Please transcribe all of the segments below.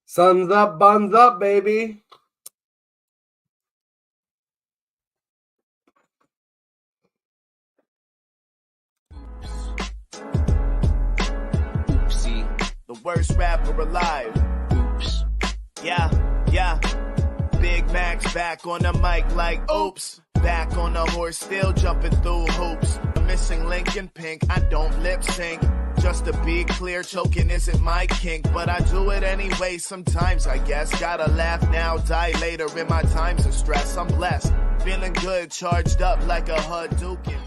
Suns up, buns up, baby. Oopsie, the worst rapper alive. Oops. Yeah. Big Mac's back on the mic like oops. Back on the horse, still jumping through hoops. I'm missing Lincoln Pink, I don't lip sync. Just to be clear, choking isn't my kink, but I do it anyway sometimes, I guess. Gotta laugh now, die later in my times of stress. I'm blessed, feeling good, charged up like a Hadouken.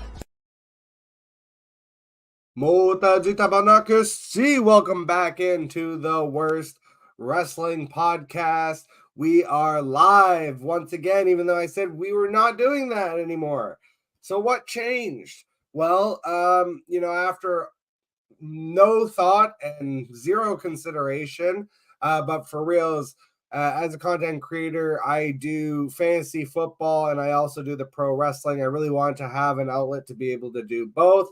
Welcome back into the Worst Wrestling Podcast. We are live once again, even though I said we were not doing that anymore. So what changed? Well, after no thought and zero consideration, but for reals, as a content creator, I do fantasy football and I also do the pro wrestling. I really want to have an outlet to be able to do both.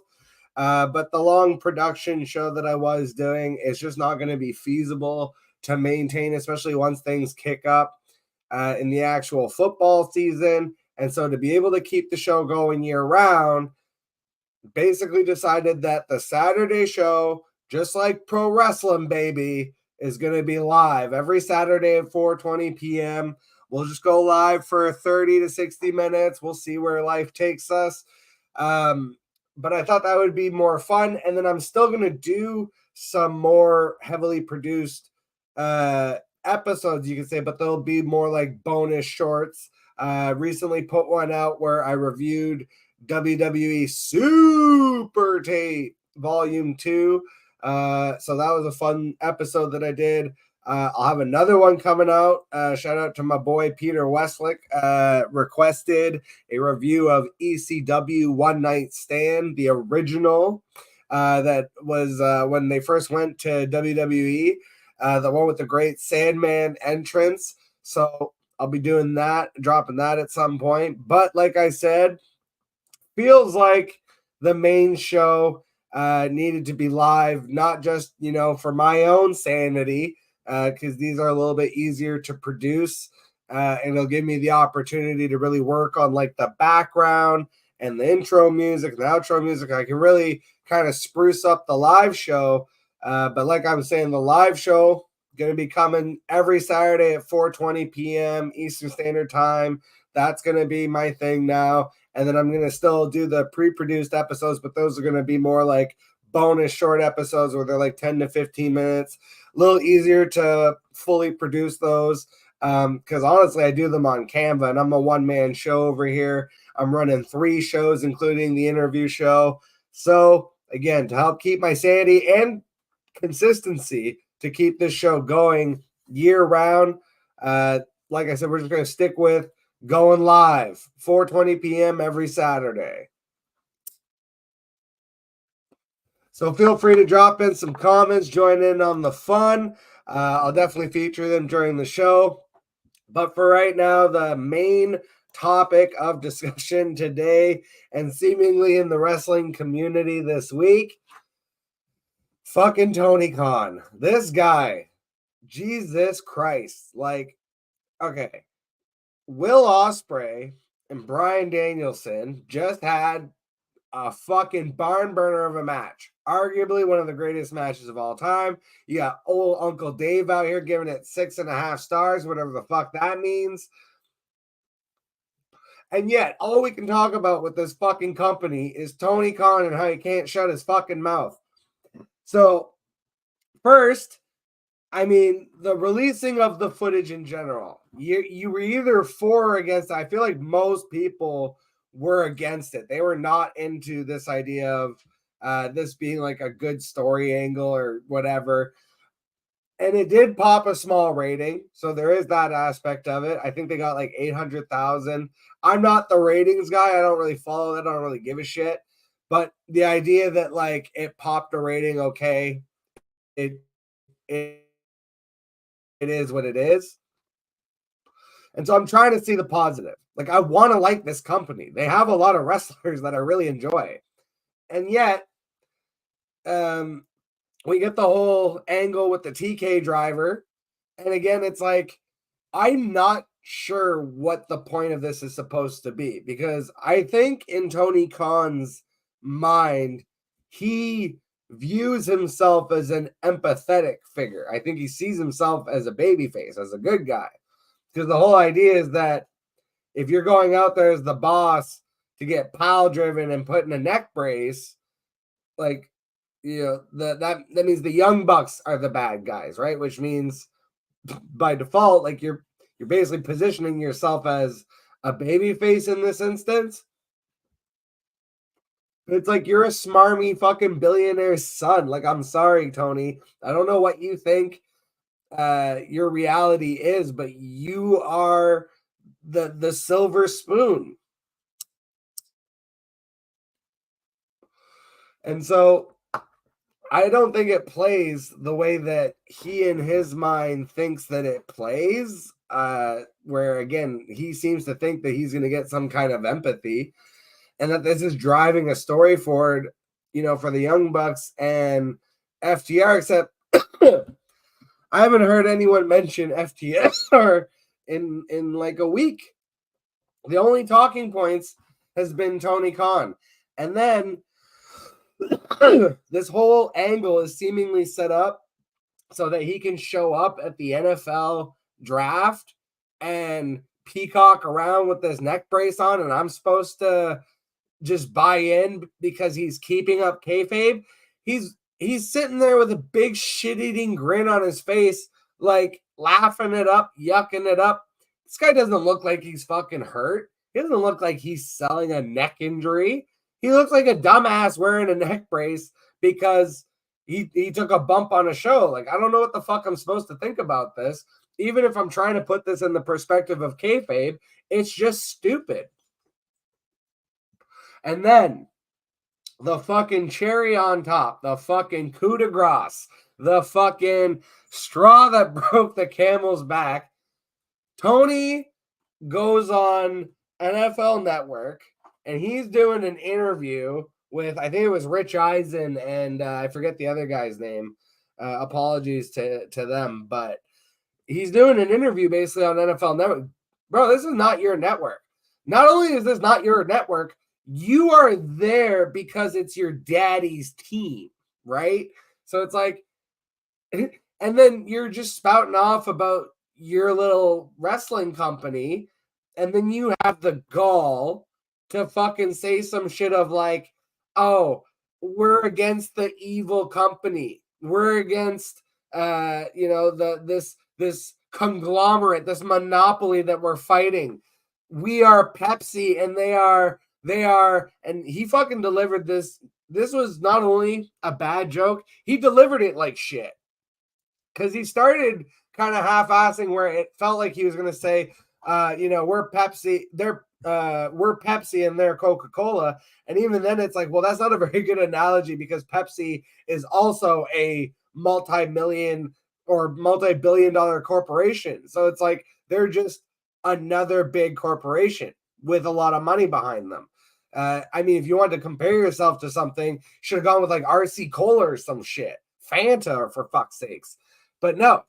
But the long production show that I was doing is just not going to be feasible to maintain, especially once things kick up in the actual football season. And so to be able to keep the show going year round, basically decided that the Saturday show, just like pro wrestling, baby, is going to be live every Saturday at 4:20 p.m. We'll just go live for 30 to 60 minutes. We'll see where life takes us. But I thought that would be more fun. And then I'm still going to do some more heavily produced episodes, you can say, but they'll be more like bonus shorts. Recently put one out where I reviewed WWE Super Tape Volume 2. So that was a fun episode that I did. I'll have another one coming out. Shout out to my boy Peter Westlick. Requested a review of ECW One Night Stand, the original that was when they first went to WWE, the one with the great Sandman entrance. So I'll be doing that, dropping that at some point. But like I said, feels like the main show needed to be live, not just, for my own sanity, because these are a little bit easier to produce, and it'll give me the opportunity to really work on like the background and the intro music and the outro music. I can really kind of spruce up the live show. But like I was saying, the live show going to be coming every Saturday at 4:20 p.m. Eastern Standard Time. That's going to be my thing now. And then I'm going to still do the pre-produced episodes, but those are going to be more like bonus short episodes where they're like 10 to 15 minutes. A little easier to fully produce those because honestly, I do them on Canva and I'm a one-man show over here. I'm running 3 shows, including the interview show. So again, to help keep my sanity and consistency to keep this show going year round, like I said, we're just going to stick with going live 4:20 p.m. every Saturday. So feel free to drop in some comments, join in on the fun. I'll definitely feature them during the show. But for right now, the main topic of discussion today and seemingly in the wrestling community this week, fucking Tony Khan. This guy, Jesus Christ. Like, okay, Will Ospreay and Bryan Danielson just had a fucking barn burner of a match. Arguably one of the greatest matches of all time. You got old Uncle Dave out here giving it 6.5 stars, whatever the fuck that means. And yet, all we can talk about with this fucking company is Tony Khan and how he can't shut his fucking mouth. So, first, I mean, the releasing of the footage in general, you were either for or against it. I feel like most people were against it. They were not into this idea of this being like a good story angle or whatever. And it did pop a small rating. So there is that aspect of it. I think they got like 800,000. I'm not the ratings guy. I don't really follow that. I don't really give a shit. But the idea that like it popped a rating, okay, it is what it is. And so I'm trying to see the positive. Like, I want to like this company. They have a lot of wrestlers that I really enjoy. And yet, we get the whole angle with the TK driver. And again, it's like, I'm not sure what the point of this is supposed to be, because I think in Tony Khan's mind, he views himself as an empathetic figure. I think he sees himself as a babyface, as a good guy. Because the whole idea is that if you're going out there as the boss to get pile driven and put in a neck brace, like, that means the Young Bucks are the bad guys, right? Which means by default, like, you're basically positioning yourself as a baby face in this instance. It's like you're a smarmy fucking billionaire's son. Like, I'm sorry, Tony. I don't know what you think your reality is, but you are the silver spoon. And so I don't think it plays the way that he in his mind thinks that it plays, where again, he seems to think that he's going to get some kind of empathy and that this is driving a story forward, for the Young Bucks and FTR, except I haven't heard anyone mention FTR in like a week. The only talking points has been Tony Khan. And then this whole angle is seemingly set up so that he can show up at the NFL draft and peacock around with this neck brace on, and I'm supposed to just buy in because he's keeping up kayfabe. He's sitting there with a big shit-eating grin on his face, like laughing it up, yucking it up. This guy doesn't look like he's fucking hurt. He doesn't look like he's selling a neck injury. He looks like a dumbass wearing a neck brace because he took a bump on a show. Like, I don't know what the fuck I'm supposed to think about this. Even if I'm trying to put this in the perspective of kayfabe, it's just stupid. And then the fucking cherry on top, the fucking coup de grace, the fucking straw that broke the camel's back. Tony goes on NFL Network and he's doing an interview with, I think it was Rich Eisen and I forget the other guy's name. Apologies to them, but he's doing an interview basically on NFL Network. Bro, this is not your network. Not only is this not your network, you are there because it's your daddy's team, right? So it's like, and then you're just spouting off about your little wrestling company, and then you have the gall to fucking say some shit of like, oh, we're against the evil company. We're against this conglomerate, this monopoly that we're fighting. We are Pepsi and they are, and he fucking delivered this. This was not only a bad joke, he delivered it like shit. Because he started kind of half-assing where it felt like he was going to say, we're Pepsi, we're Pepsi and they're Coca-Cola. And even then it's like, well, that's not a very good analogy because Pepsi is also a multi-million or multi-billion dollar corporation. So it's like they're just another big corporation with a lot of money behind them. I mean, if you want to compare yourself to something, should have gone with like RC Cola or some shit. Fanta, for fuck's sakes. But no,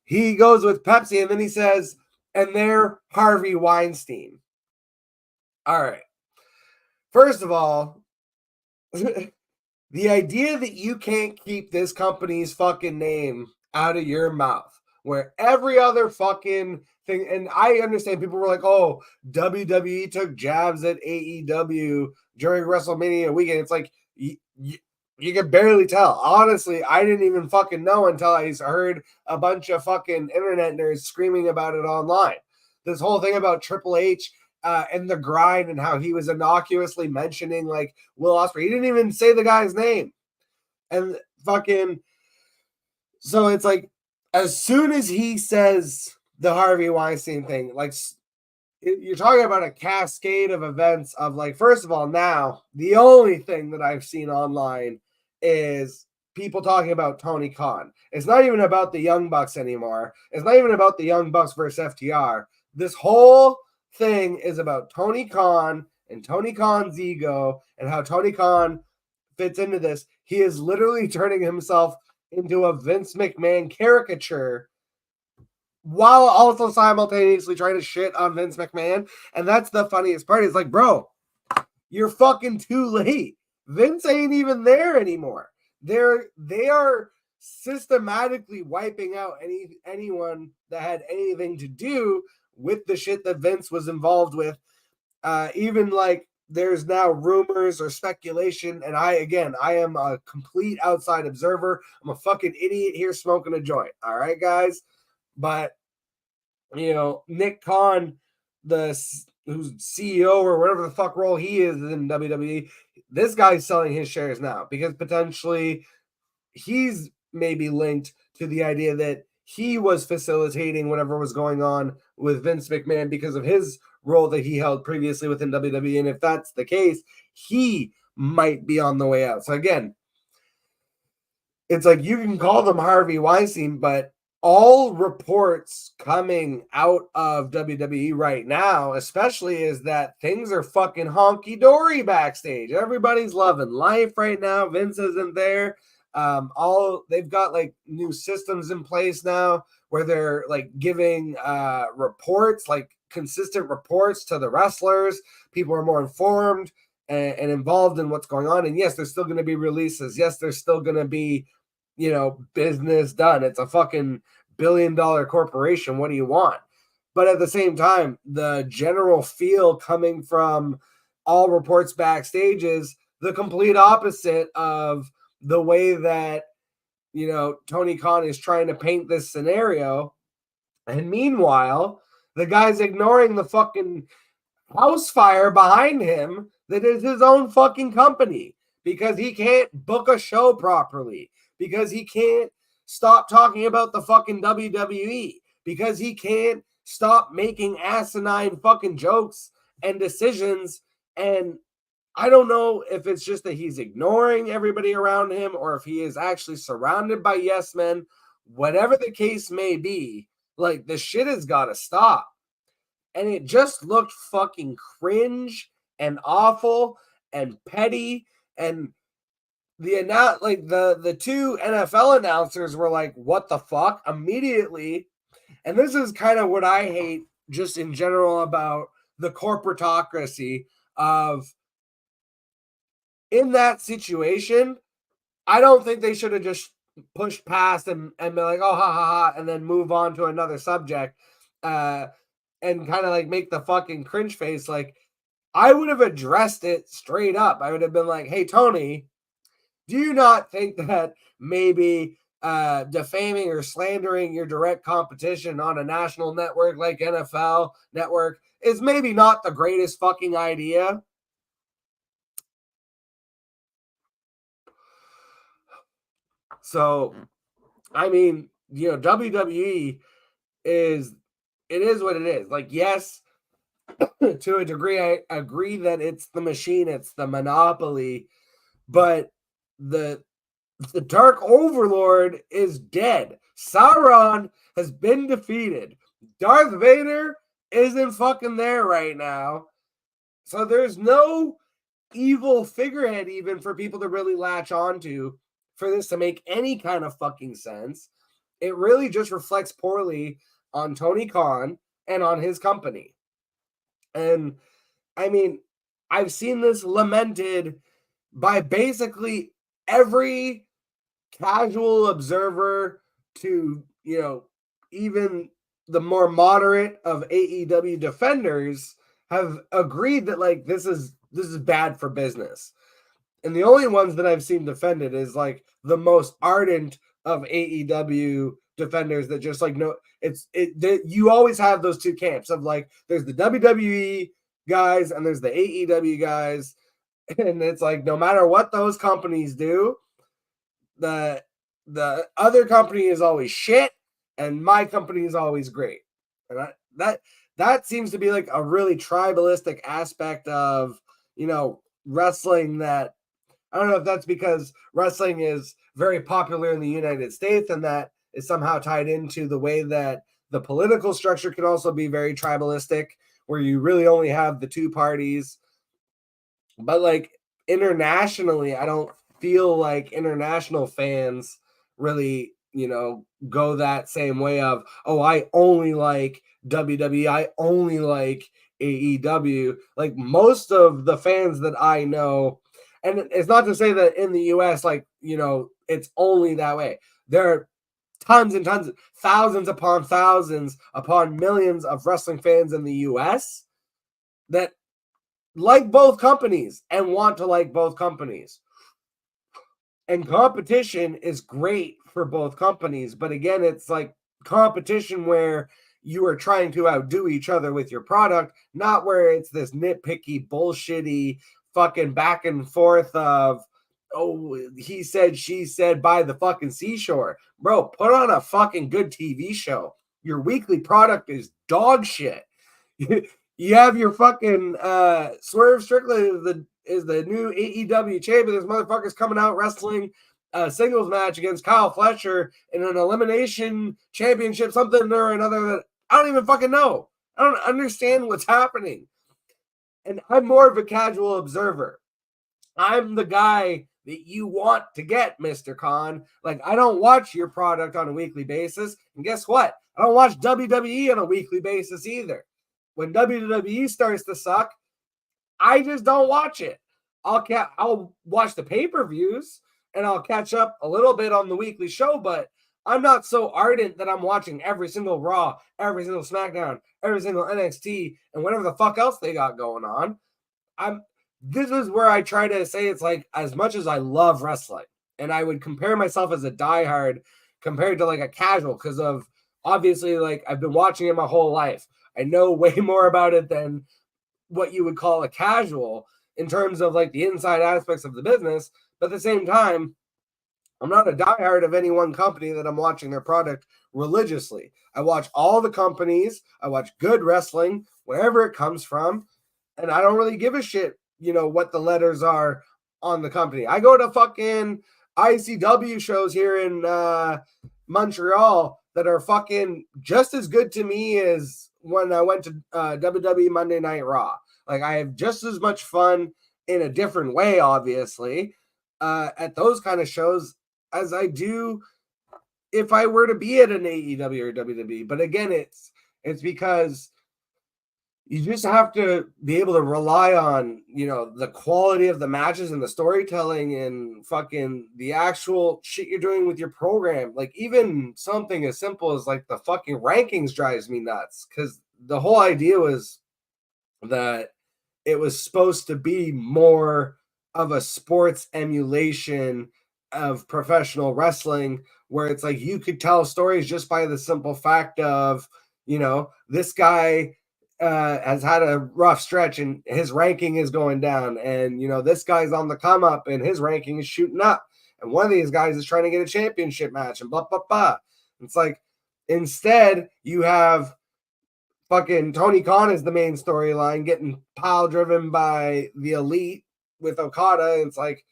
he goes with Pepsi and then he says, and they're Harvey Weinstein. All right. First of all, the idea that you can't keep this company's fucking name out of your mouth, where every other fucking thing, and I understand people were like, oh, WWE took jabs at AEW during WrestleMania weekend. It's like, you can barely tell. Honestly, I didn't even fucking know until I heard a bunch of fucking internet nerds screaming about it online. This whole thing about Triple H and the grind and how he was innocuously mentioning like Will Ospreay. He didn't even say the guy's name. And fucking, so it's like, as soon as he says the Harvey Weinstein thing, like, you're talking about a cascade of events of like, first of all, now the only thing that I've seen online is people talking about Tony Khan. It's not even about the Young Bucks anymore. It's not even about the Young Bucks versus FTR. This whole thing is about Tony Khan and Tony Khan's ego and how Tony Khan fits into this. He is literally turning himself into a Vince McMahon caricature while also simultaneously trying to shit on Vince McMahon. And that's the funniest part. It's like, bro, you're fucking too late. Vince ain't even there anymore. They are systematically wiping out anyone that had anything to do with the shit that Vince was involved with. Even like there's now rumors or speculation, and I am a complete outside observer. I'm a fucking idiot here smoking a joint. All right, guys, but Nick Khan, who's CEO or whatever the fuck role he is in WWE, this guy's selling his shares now because potentially he's maybe linked to the idea that he was facilitating whatever was going on with Vince McMahon because of his role that he held previously within WWE. And if that's the case, he might be on the way out. So again, it's like you can call them Harvey Weinstein, but all reports coming out of WWE right now, especially, is that things are fucking honky dory backstage. Everybody's loving life right now. Vince isn't there. They've got like new systems in place now where they're like giving reports, like consistent reports to the wrestlers. People are more informed and involved in what's going on. And yes, there's still going to be releases. Yes, there's still going to be, business done. It's a fucking billion-dollar corporation. What do you want? But at the same time, the general feel coming from all reports backstage is the complete opposite of the way that, Tony Khan is trying to paint this scenario. And meanwhile, the guy's ignoring the fucking house fire behind him that is his own fucking company because he can't book a show properly, because he can't stop talking about the fucking WWE, because he can't stop making asinine fucking jokes and decisions. And I don't know if it's just that he's ignoring everybody around him or if he is actually surrounded by yes men. Whatever the case may be, like, the shit has got to stop. And it just looked fucking cringe and awful and petty. And the two NFL announcers were like, what the fuck? Immediately. And this is kind of what I hate just in general about the corporatocracy of, in that situation, I don't think they should have just pushed past and be like, oh, ha, ha, ha, and then move on to another subject and kind of like make the fucking cringe face. Like, I would have addressed it straight up. I would have been like, hey, Tony, do you not think that maybe defaming or slandering your direct competition on a national network like NFL Network is maybe not the greatest fucking idea? So, I mean, WWE is what it is. Like, yes, to a degree, I agree that it's the machine, it's the monopoly, but the Dark Overlord is dead. Sauron has been defeated. Darth Vader isn't fucking there right now. So there's no evil figurehead even for people to really latch onto for this to make any kind of fucking sense. It really just reflects poorly on Tony Khan and on his company. And I mean, I've seen this lamented by basically every casual observer to, even the more moderate of AEW defenders have agreed that like this is bad for business. And the only ones that I've seen defended is like the most ardent of AEW defenders that just like you always have those two camps of like there's the WWE guys and there's the AEW guys, and it's like no matter what those companies do, the other company is always shit and my company is always great. And that seems to be like a really tribalistic aspect of wrestling. That I don't know if that's because wrestling is very popular in the United States and that is somehow tied into the way that the political structure can also be very tribalistic, where you really only have the two parties. But like internationally, I don't feel like international fans really go that same way of, oh, I only like WWE, I only like AEW. Like most of the fans that I know, and it's not to say that in the US, like, it's only that way. There are tons and tons, thousands upon millions of wrestling fans in the US that like both companies and want to like both companies. And competition is great for both companies. But again, it's like competition where you are trying to outdo each other with your product, not where it's this nitpicky, bullshitty fucking back and forth of, oh, he said, she said by the fucking seashore. Bro, put on a fucking good TV show. Your weekly product is dog shit. You have your fucking Swerve Strickland is the new AEW champion. This motherfucker's coming out wrestling a singles match against Kyle Fletcher in an elimination championship, something or another that I don't even fucking know. I don't understand what's happening. And I'm more of a casual observer. I'm the guy that you want to get, Mr. Khan. Like, I don't watch your product on a weekly basis. And guess what? I don't watch WWE on a weekly basis either. When WWE starts to suck, I just don't watch it. I'll watch the pay-per-views and I'll catch up a little bit on the weekly show, but I'm not so ardent that I'm watching every single Raw, every single SmackDown, every single NXT, and whatever the fuck else they got going on. This is where I try to say it's like, as much as I love wrestling, and I would compare myself as a diehard compared to like a casual, because of obviously, like, I've been watching it my whole life. I know way more about it than what you would call a casual in terms of like the inside aspects of the business. But at the same time, I'm not a diehard of any one company that I'm watching their product religiously. I watch all the companies. I watch good wrestling, wherever it comes from. And I don't really give a shit, what the letters are on the company. I go to fucking ICW shows here in Montreal that are fucking just as good to me as when I went to WWE Monday Night Raw. Like, I have just as much fun in a different way, obviously, at those kind of shows as I do if I were to be at an AEW or WWE. But again, it's because you just have to be able to rely on, the quality of the matches and the storytelling and fucking the actual shit you're doing with your program. Like, even something as simple as like the fucking rankings drives me nuts, because the whole idea was that it was supposed to be more of a sports emulation of professional wrestling, where it's like you could tell stories just by the simple fact of, this guy has had a rough stretch and his ranking is going down, and this guy's on the come up and his ranking is shooting up, and one of these guys is trying to get a championship match, and blah blah blah. It's like, instead you have fucking Tony Khan is the main storyline, getting pile driven by the Elite with Okada. It's like,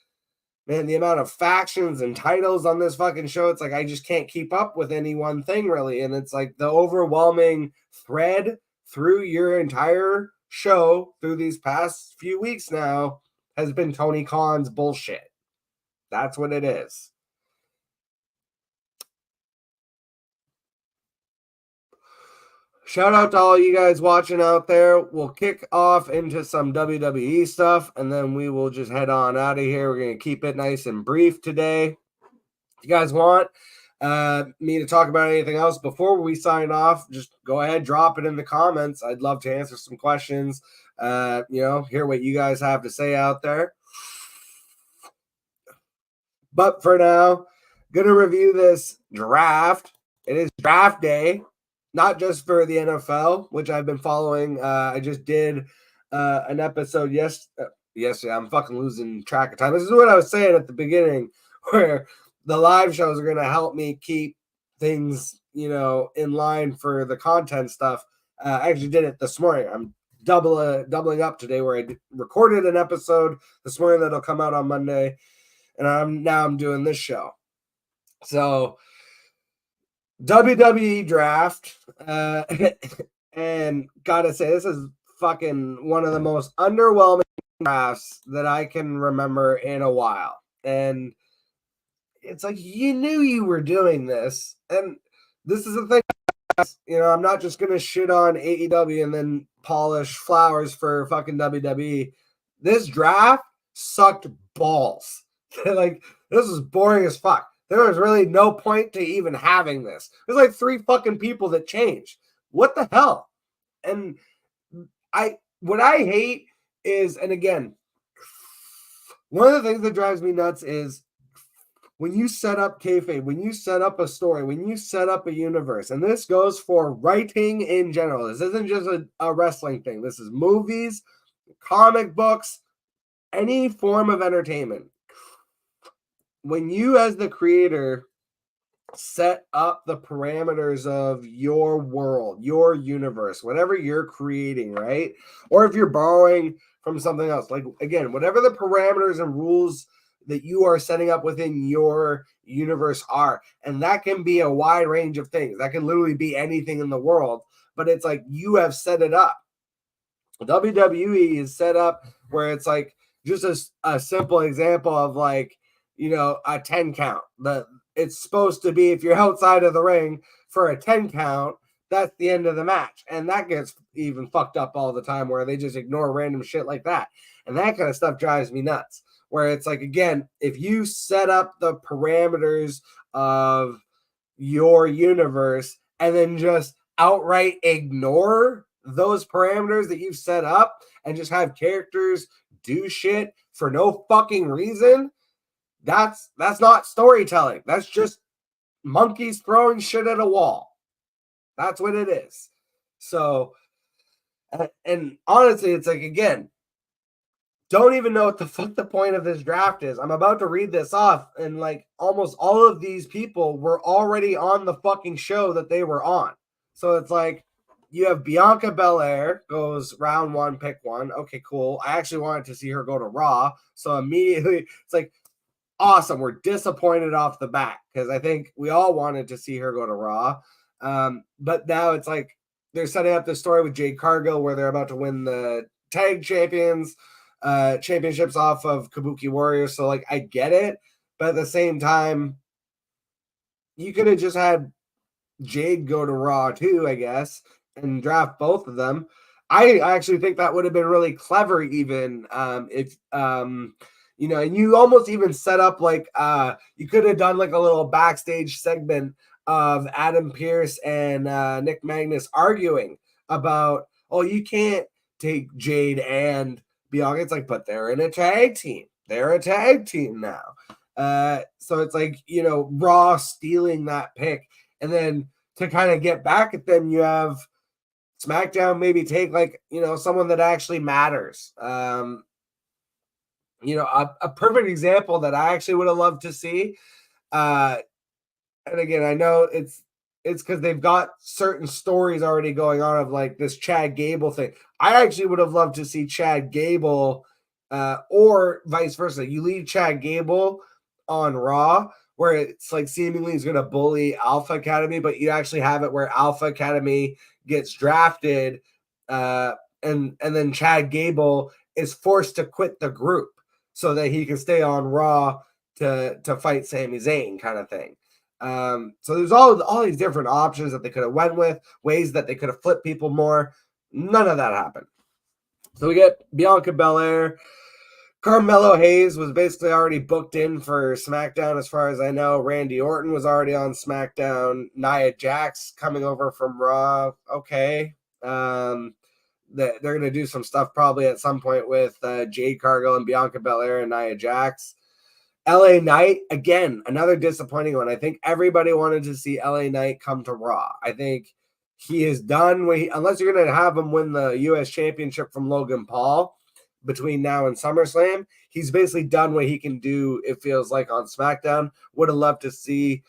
man, the amount of factions and titles on this fucking show, it's like I just can't keep up with any one thing really. And it's like the overwhelming thread through your entire show through these past few weeks now has been Tony Khan's bullshit. That's what it is. Shout out to all you guys watching out there. We'll kick off into some WWE stuff, and then we will just head on out of here. We're going to keep it nice and brief today. If you guys want me to talk about anything else before we sign off, just go ahead, drop it in the comments. I'd love to answer some questions, hear what you guys have to say out there. But for now, going to review this draft. It is draft day. Not just for the NFL, which I've been following. I just did an episode yesterday. I'm fucking losing track of time. This is what I was saying at the beginning, where the live shows are going to help me keep things, in line for the content stuff. I actually did it this morning. I'm doubling up today, where I recorded an episode this morning that'll come out on Monday, and I'm doing this show. So WWE draft, and gotta say, this is fucking one of the most underwhelming drafts that I can remember in a while. And it's like you knew you were doing this. And this is the thing. I'm not just gonna shit on AEW and then polish flowers for fucking WWE. This draft sucked balls. Like, this was boring as fuck. There was really no point to even having this. There's like 3 fucking people that changed. What the hell? And what I hate is, and again, one of the things that drives me nuts is when you set up kayfabe, when you set up a story, when you set up a universe, and this goes for writing in general. This isn't just a wrestling thing. This is movies, comic books, any form of entertainment. When you, as the creator, set up the parameters of your world, your universe, whatever you're creating, right? Or if you're borrowing from something else, like, again, whatever the parameters and rules that you are setting up within your universe are, and that can be a wide range of things. That can literally be anything in the world, but it's like you have set it up. WWE is set up where it's like just a simple example of like, a 10 count. It's supposed to be, if you're outside of the ring for a 10 count, that's the end of the match. And that gets even fucked up all the time where they just ignore random shit like that. And that kind of stuff drives me nuts. Where it's like, again, if you set up the parameters of your universe and then just outright ignore those parameters that you've set up and just have characters do shit for no fucking reason, that's not storytelling. That's just monkeys throwing shit at a wall. That's what it is. So, and honestly, it's like, again, don't even know what the fuck the point of this draft is. I'm about to read this off, and like almost all of these people were already on the fucking show that they were on. So it's like, you have Bianca Belair goes round 1, pick 1. Okay, cool. I actually wanted to see her go to Raw. So immediately it's like, awesome. We're disappointed off the bat because I think we all wanted to see her go to Raw. But now it's like they're setting up this story with Jade Cargill where they're about to win the tag championships off of Kabuki Warriors. So like, I get it. But at the same time, you could have just had Jade go to Raw too, I guess, and draft both of them. I actually think that would have been really clever, even if and you almost even set up like you could have done like a little backstage segment of Adam Pearce and Nick Magnus arguing about, oh, you can't take Jade and Bianca. It's like, but they're in a tag team. They're a tag team now. So it's like, Raw stealing that pick. And then to kind of get back at them, you have SmackDown maybe take like, someone that actually matters. A perfect example that I actually would have loved to see. And again, I know it's because they've got certain stories already going on of like this Chad Gable thing. I actually would have loved to see Chad Gable or vice versa. You leave Chad Gable on Raw where it's like seemingly he's going to bully Alpha Academy, but you actually have it where Alpha Academy gets drafted and then Chad Gable is forced to quit the group so that he can stay on Raw to fight Sami Zayn, kind of thing. So there's all these different options that they could have went with, ways that they could have flipped people more. None of that happened. So we get Bianca Belair. Carmelo Hayes was basically already booked in for SmackDown, as far as I know. Randy Orton was already on SmackDown. Nia Jax coming over from Raw. Okay. They're going to do some stuff probably at some point with Jade Cargill and Bianca Belair and Nia Jax. LA Knight, again, another disappointing one. I think everybody wanted to see LA Knight come to Raw. I think he is done. Unless you're going to have him win the U.S. Championship from Logan Paul between now and SummerSlam, he's basically done what he can do, it feels like, on SmackDown. Would have loved to see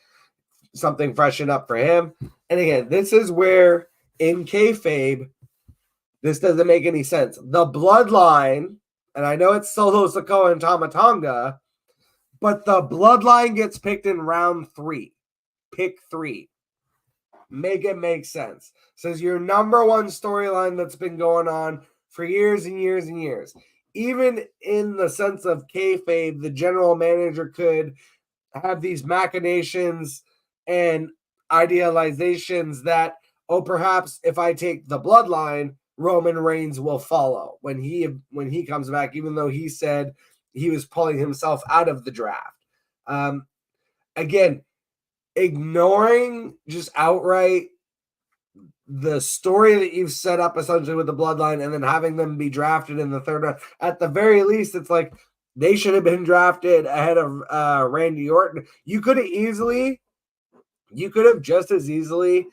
something freshen up for him. And again, this is where, in kayfabe, this doesn't make any sense. The Bloodline, and I know it's Solo Sikoa and Tama Tonga, but the Bloodline gets picked in round 3. Pick 3. Make it make sense. Says your number one storyline that's been going on for years and years and years. Even in the sense of kayfabe, the general manager could have these machinations and idealizations that, oh, perhaps if I take the bloodline, Roman Reigns will follow when he comes back, even though he said he was pulling himself out of the draft. Again, ignoring just outright the story that you've set up essentially with the bloodline and then having them be drafted in the third round. At the very least, it's like they should have been drafted ahead of Randy Orton. You could have just as easily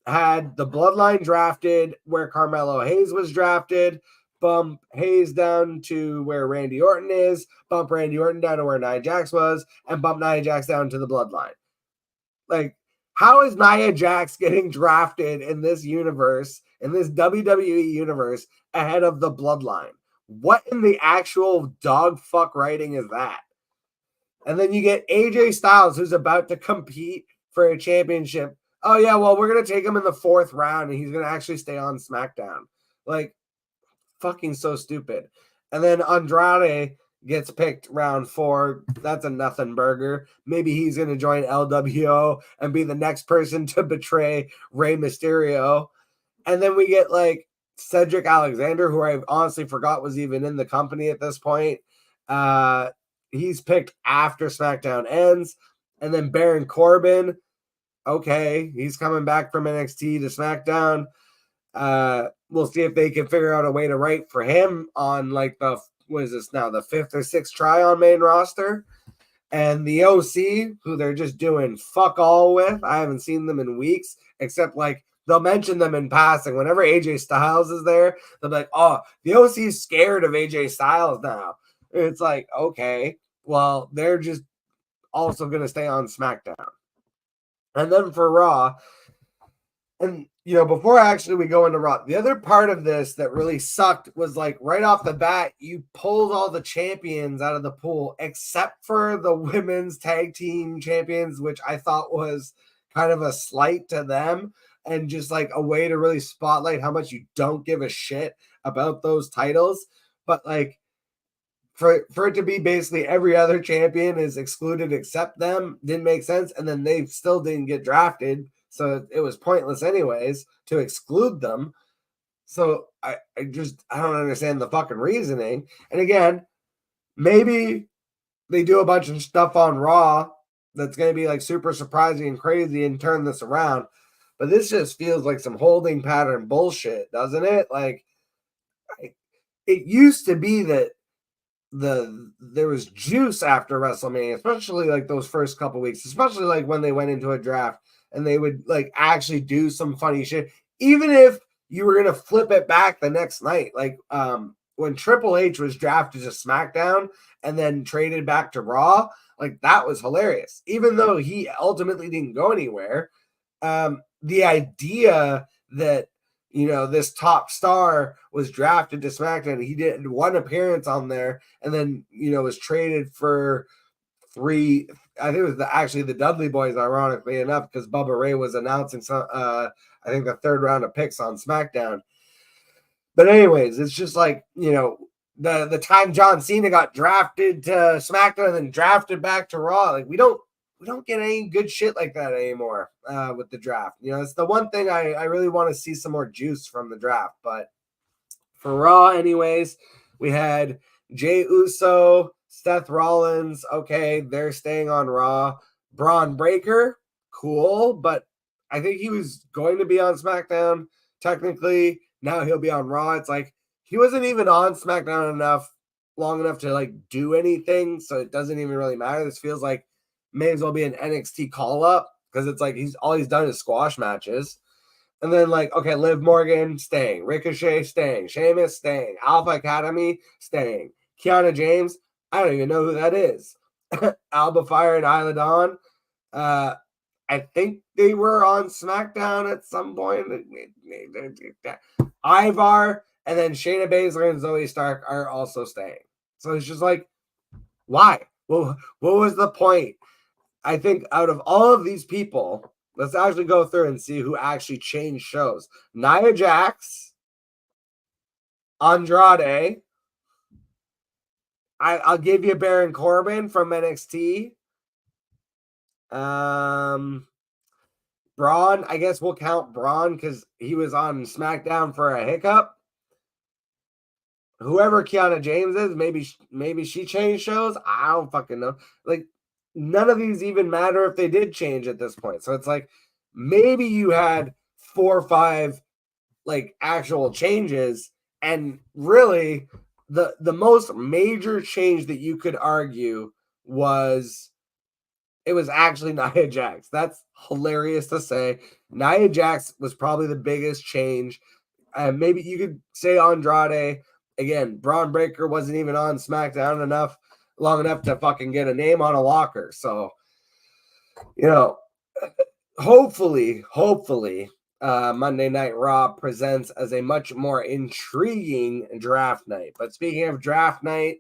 had the bloodline drafted where Carmelo Hayes was drafted, bump Hayes down to where Randy Orton is, bump Randy Orton down to where Nia Jax was, and bump Nia Jax down to the bloodline. Like, how is Nia Jax getting drafted in this universe, in this WWE universe, ahead of the bloodline? What in the actual dog fuck writing is that? And then you get AJ Styles, who's about to compete for a championship. Oh, yeah, well, we're going to take him in the 4th round, and he's going to actually stay on SmackDown. Like, fucking so stupid. And then Andrade gets picked round 4. That's a nothing burger. Maybe he's going to join LWO and be the next person to betray Rey Mysterio. And then we get, like, Cedric Alexander, who I honestly forgot was even in the company at this point. He's picked after SmackDown ends. And then Baron Corbin, okay, he's coming back from NXT to SmackDown. We'll see if they can figure out a way to write for him on like the 5th or 6th try on main roster. And the OC, who they're just doing fuck all with. I haven't seen them in weeks, except like they'll mention them in passing. Whenever AJ Styles is there, they'll be like, oh, the OC is scared of AJ Styles now. It's like, okay, well, they're just also going to stay on SmackDown. And then for Raw, and before actually we go into Raw, the other part of this that really sucked was like right off the bat, you pulled all the champions out of the pool except for the women's tag team champions, which I thought was kind of a slight to them and just like a way to really spotlight how much you don't give a shit about those titles. But like for it to be basically every other champion is excluded except them didn't make sense. And then they still didn't get drafted. So it was pointless anyways to exclude them. So I don't understand the fucking reasoning. And again, maybe they do a bunch of stuff on Raw that's going to be like super surprising and crazy and turn this around. But this just feels like some holding pattern bullshit, doesn't it? Like it used to be that there was juice after WrestleMania, especially like those first couple weeks, especially like when they went into a draft and they would like actually do some funny shit, even if you were gonna flip it back the next night. Like when Triple H was drafted to SmackDown and then traded back to Raw, like that was hilarious. Even though he ultimately didn't go anywhere, the idea that this top star was drafted to SmackDown. He did one appearance on there and then, was traded for 3. I think it was actually the Dudley Boys, ironically enough, because Bubba Ray was announcing some, I think the 3rd round of picks on SmackDown. But anyways, it's just like, the time John Cena got drafted to SmackDown and then drafted back to Raw. Like we don't get any good shit like that anymore with the draft. It's the one thing I really want to see some more juice from the draft. But for Raw, anyways, we had Jey Uso, Seth Rollins. Okay, they're staying on Raw. Braun Breaker, cool. But I think he was going to be on SmackDown. Technically, now he'll be on Raw. It's like he wasn't even on SmackDown long enough to like do anything. So it doesn't even really matter. This feels like may as well be an NXT call up because it's like he's done is squash matches. And then like, okay, Liv Morgan staying, Ricochet staying, Sheamus staying, Alpha Academy staying, Kiana James, I don't even know who that is. Alba Fire and Isla Dawn. I think they were on SmackDown at some point. Ivar and then Shayna Baszler and Zoe Stark are also staying. So it's just like, why? Well, what was the point? I think out of all of these people, let's actually go through and see who actually changed shows. Nia Jax, Andrade. I'll give you Baron Corbin from NXT. Braun, I guess we'll count Braun because he was on SmackDown for a hiccup. Whoever Kiana James is, maybe she changed shows. I don't fucking know. Like, none of these even matter if they did change at this point. So it's like maybe you had 4 or 5 like actual changes, and really the most major change that you could argue was it was actually Nia Jax. That's hilarious to say. Nia Jax was probably the biggest change. Maybe you could say Andrade. Again, Braun Breaker wasn't even on SmackDown long enough to fucking get a name on a locker. So, hopefully, Monday Night Raw presents as a much more intriguing draft night. But speaking of draft night,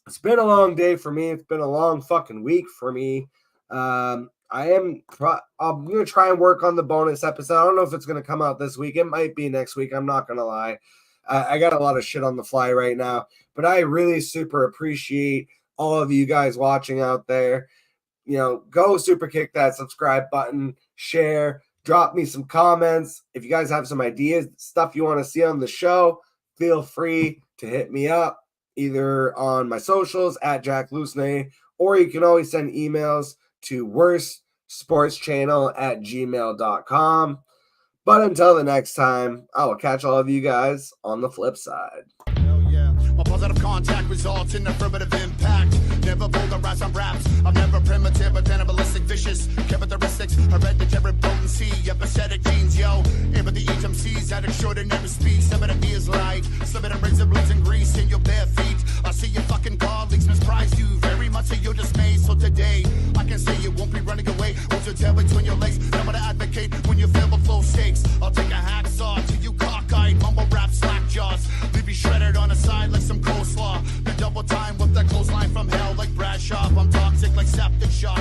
it's been a long day for me. It's been a long fucking week for me. I'm going to try and work on the bonus episode. I don't know if it's going to come out this week. It might be next week. I'm not going to lie. I got a lot of shit on the fly right now, but I really super appreciate all of you guys watching out there. Go super kick that subscribe button, share, drop me some comments. If you guys have some ideas, stuff you want to see on the show, feel free to hit me up either on my socials at Jack Lusney, or you can always send emails to worstsportschannel@gmail.com. But until the next time, I will catch all of you guys on the flip side. My positive contact results in affirmative impact. Never polarize on raps. I'm never primitive, but cannibalistic, vicious. Characteristics, hereditary potency, empathetic genes, yo. Empathy, HMCs at extraordinary speed. Some of me is like, slipping in razor blades and grease in your bare feet. I see your fucking colleagues misprise you very much to your dismay. So today, I can say you won't be running away. Hold your tail between your legs. I'm gonna advocate when you feel below stakes. I'll take a hacksaw to you cockeyed, mumble rap, slack jaws. Leave you shredded on the side like some coleslaw. The double time with the clothesline from hell like Bradshaw. I'm toxic like septic shock.